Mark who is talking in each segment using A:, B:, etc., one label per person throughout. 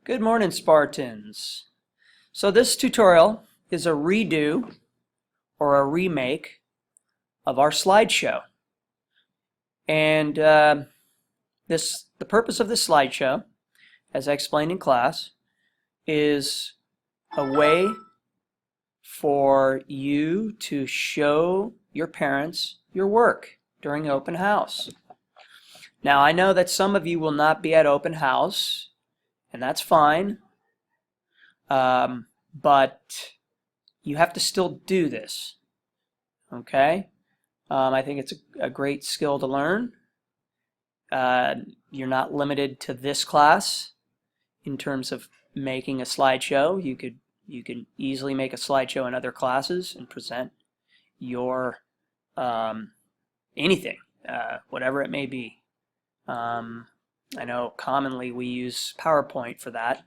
A: Good morning, Spartans. So this tutorial is a redo or a remake of our slideshow. And the purpose of this slideshow, as I explained in class, is a way for you to show your parents your work during open house. Now, I know that some of you will not be at open house, and that's fine, but you have to still do this, okay? I think it's a great skill to learn. You're not limited to this class in terms of making a slideshow. You can easily make a slideshow in other classes and present your anything, whatever it may be. I know commonly we use PowerPoint for that,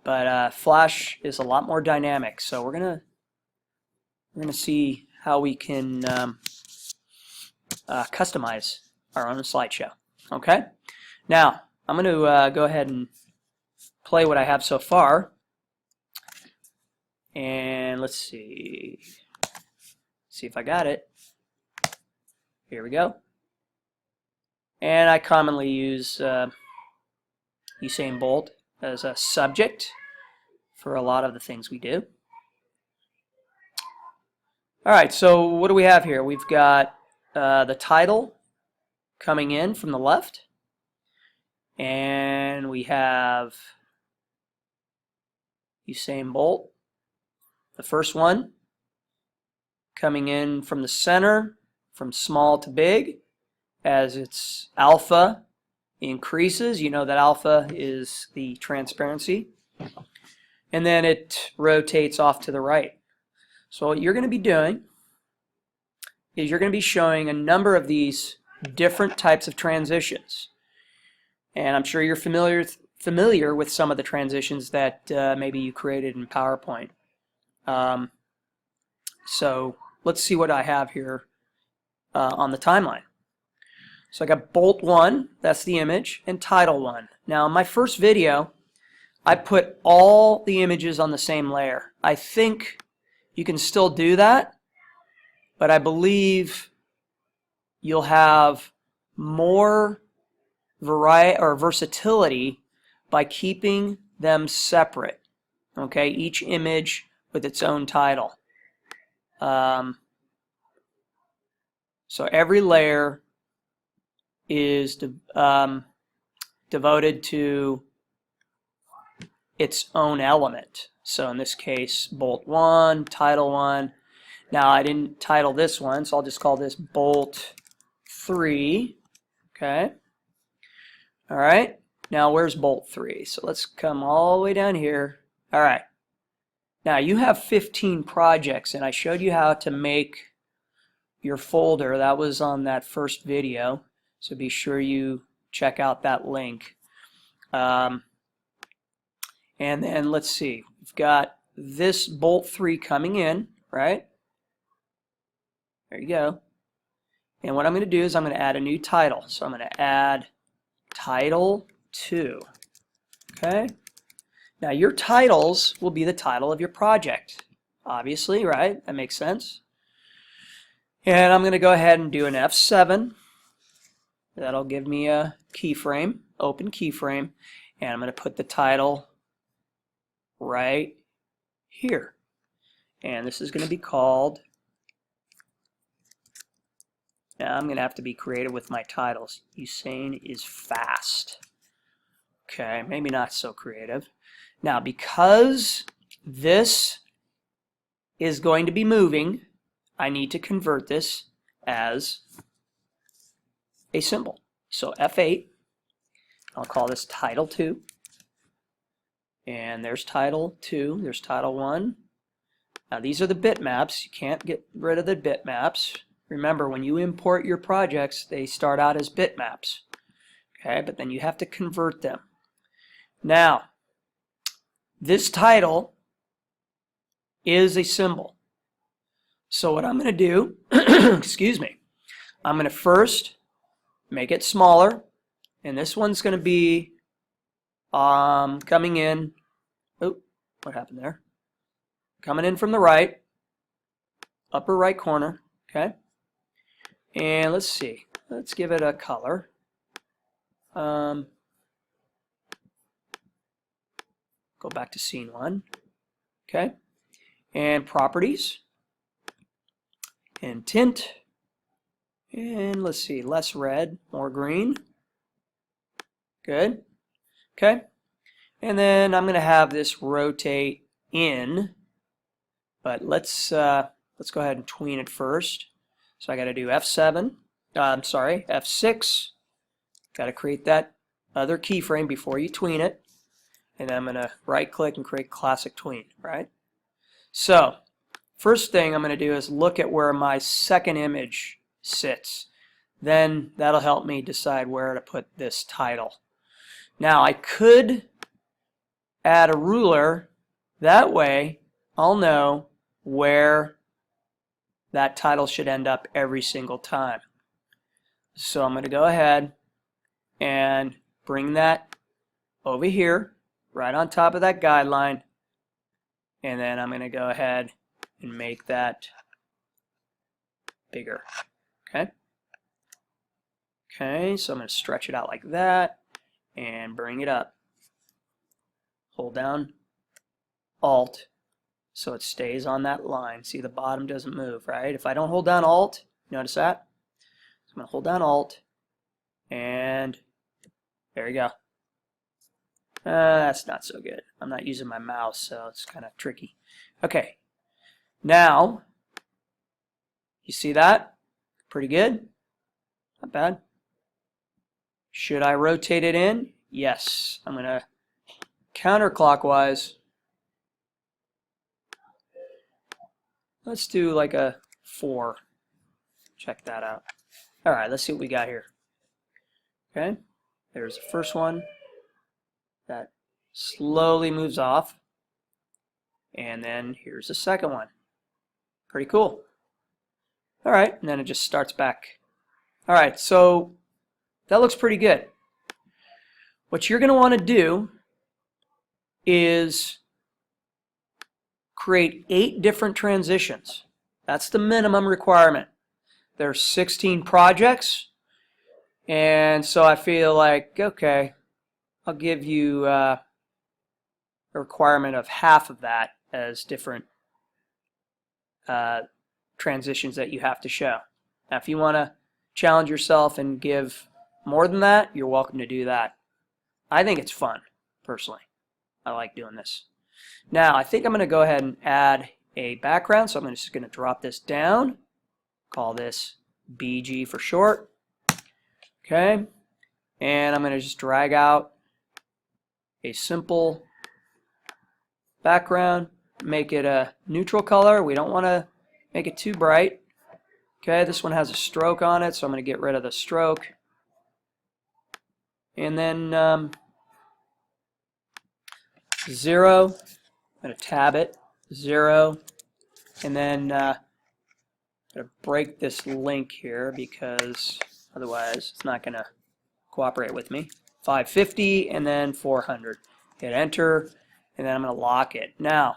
A: but Flash is a lot more dynamic. So we're gonna see how we can customize our own slideshow. Okay. Now I'm going to go ahead and play what I have so far, and let's see if I got it. Here we go. And I commonly use Usain Bolt as a subject for a lot of the things we do. Alright, so what do we have here? We've got the title coming in from the left, and we have Usain Bolt, the first one, coming in from the center, from small to big. As its alpha increases, you know that alpha is the transparency, and then it rotates off to the right. So what you're going to be doing is you're going to be showing a number of these different types of transitions, and I'm sure you're familiar with some of the transitions that maybe you created in PowerPoint. So let's see what I have here on the timeline. So I got Bolt 1, that's the image, and Title 1. Now in my first video, I put all the images on the same layer. I think you can still do that, but I believe you'll have more variety or versatility by keeping them separate. Okay, each image with its own title. So every layer is devoted to its own element. So in this case, Bolt 1, Title 1. Now I didn't title this one, so I'll just call this Bolt 3. Okay. All right. Now where's Bolt 3? So let's come all the way down here. All right. Now you have 15 projects, and I showed you how to make your folder. That was on that first video. So be sure you check out that link. And then let's see. We've got this Bolt 3 coming in, right? There you go. And what I'm going to do is I'm going to add a new title. So I'm going to add Title 2. Okay? Now your titles will be the title of your project. Obviously, right? That makes sense. And I'm going to go ahead and do an F7. That'll give me a keyframe, open keyframe, and I'm going to put the title right here. And this is going to be called, now I'm going to have to be creative with my titles. Usain is fast. Okay, maybe not so creative. Now because this is going to be moving, I need to convert this as a symbol. So F8, I'll call this Title 2, and there's Title 2, there's Title 1. Now these are the bitmaps. You can't get rid of the bitmaps. Remember, when you import your projects, they start out as bitmaps, okay, but then you have to convert them. Now this title is a symbol, so what I'm going to do excuse me, I'm going to first make it smaller, and this one's going to be coming in Oh, what happened there? Coming in from the right, upper right corner, okay? And let's see, let's give it a color. Go back to scene 1, okay? And properties, and tint, and let's see, less red, more green. Good, okay? And then I'm going to have this rotate in, but let's go ahead and tween it first. So I got to do F7. I'm sorry, F6. Got to create that other keyframe before you tween it, and then I'm going to right-click and create classic tween. Right. So first thing I'm going to do is look at where my second image sits. Then that'll help me decide where to put this title. Now I could add a ruler, that way I'll know where that title should end up every single time. So I'm going to go ahead and bring that over here right on top of that guideline, and then I'm going to go ahead and make that bigger. Okay, so I'm going to stretch it out like that and bring it up. Hold down Alt so it stays on that line. See, the bottom doesn't move, right? If I don't hold down Alt, notice that? So I'm going to hold down Alt, and there you go. That's not so good. I'm not using my mouse, so it's kind of tricky. Okay, now, you see that? Pretty good. Not bad. Should I rotate it in? Yes. I'm going to counterclockwise. Let's do like a 4. Check that out. All right, let's see what we got here. Okay, there's the first one that slowly moves off, and then here's the second one. Pretty cool. All right, and then it just starts back. All right, so that looks pretty good. What you're going to want to do is create 8 different transitions. That's the minimum requirement. There's 16 projects, and so I feel like, okay, I'll give you a requirement of half of that as different transitions that you have to show. Now, if you want to challenge yourself and give more than that, you're welcome to do that. I think it's fun, personally. I like doing this. Now, I think I'm going to go ahead and add a background, so I'm just going to drop this down. Call this BG for short. Okay, and I'm going to just drag out a simple background, make it a neutral color. We don't want to make it too bright. Okay, this one has a stroke on it, so I'm going to get rid of the stroke. And then 0, I'm going to tab it, 0, and then I'm going to break this link here because otherwise it's not going to cooperate with me. 550 and then 400. Hit enter, and then I'm going to lock it. Now,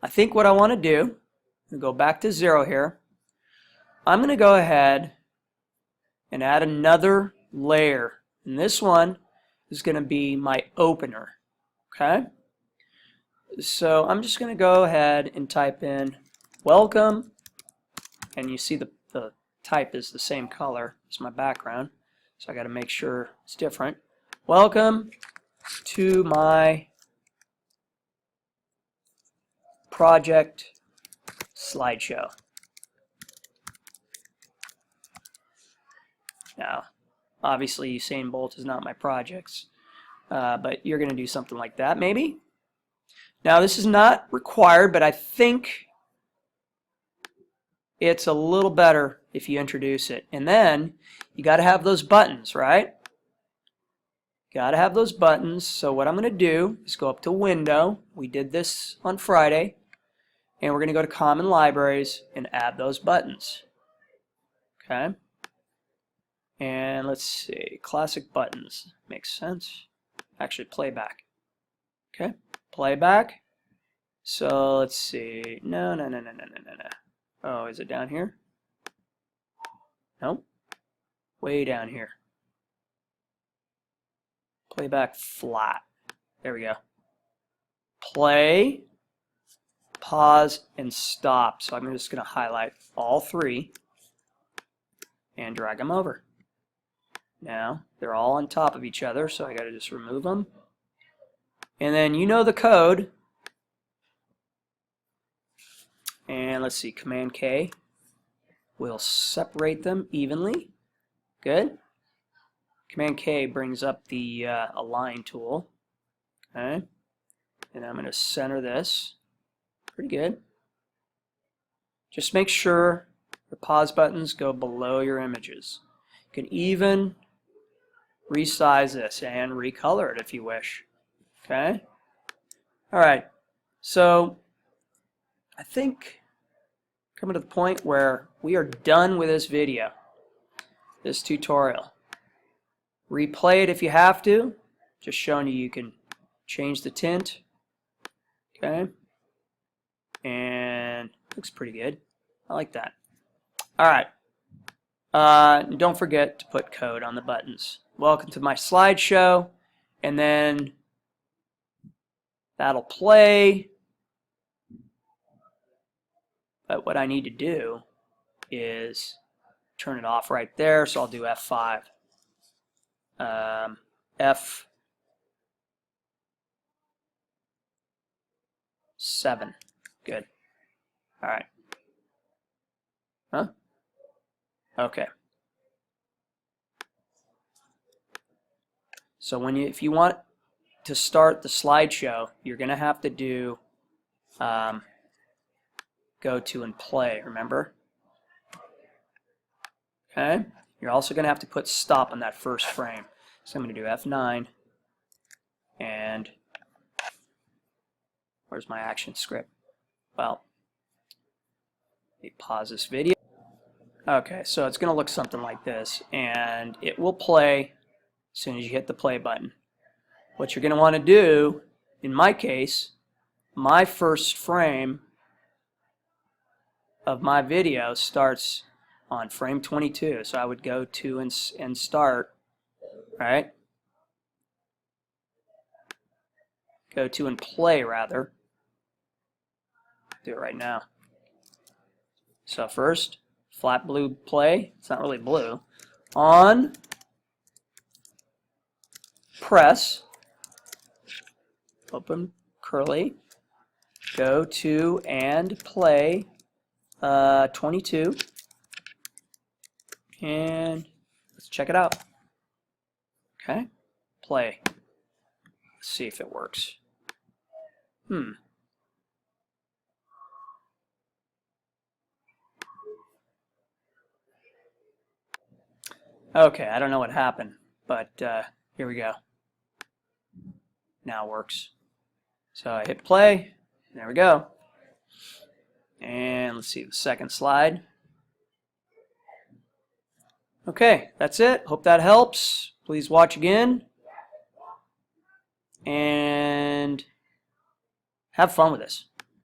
A: I think what I want to do, go back to 0 here. I'm going to go ahead and add another layer. And this one is going to be my opener. Okay? So I'm just going to go ahead and type in welcome. And you see the type is the same color as my background. So I got to make sure it's different. Welcome to my project slideshow. Now, obviously Usain Bolt is not my projects, but you're going to do something like that maybe. Now, this is not required, but I think it's a little better if you introduce it. And then you got to have those buttons, right? Got to have those buttons. So what I'm going to do is go up to Window. We did this on Friday. And we're going to go to Common Libraries and add those buttons. Okay? And let's see. Classic buttons. Makes sense. Actually, playback. Okay? playback. So let's see. No. Oh, is it down here? Nope. Way down here. Playback flat. There we go. Play, pause, and stop. So I'm just going to highlight all three and drag them over. Now they're all on top of each other, so I got to just remove them. And then you know the code. And let's see, Command K will separate them evenly. Good. Command K brings up the align tool. Okay. And I'm going to center this. Pretty good. Just make sure the pause buttons go below your images. You can even resize this and recolor it if you wish. Okay? Alright, so I think coming to the point where we are done with this video, this tutorial. Replay it if you have to. Just showing you can change the tint. Okay? And looks pretty good. I like that. Alright. Don't forget to put code on the buttons. Welcome to my slideshow. And then that'll play. But what I need to do is turn it off right there. So I'll do F5. F7. Good. All right. Huh? Okay. So if you want to start the slideshow, you're going to have to do go to and play, remember? Okay? You're also going to have to put stop on that first frame. So I'm going to do F9 and where's my action script? Well, let me pause this video. Okay, so it's going to look something like this, and it will play as soon as you hit the play button. What you're going to want to do, in my case, my first frame of my video starts on frame 22, so I would go to and start, right? Go to and play, rather. Do it right now. So first, flat blue play. It's not really blue. On, press, open curly, go to and play 22, and let's check it out. Okay, play. Let's see if it works. Okay, I don't know what happened, but here we go. Now it works. So I hit play, there we go. And let's see the second slide. Okay, that's it. Hope that helps. Please watch again. And have fun with this.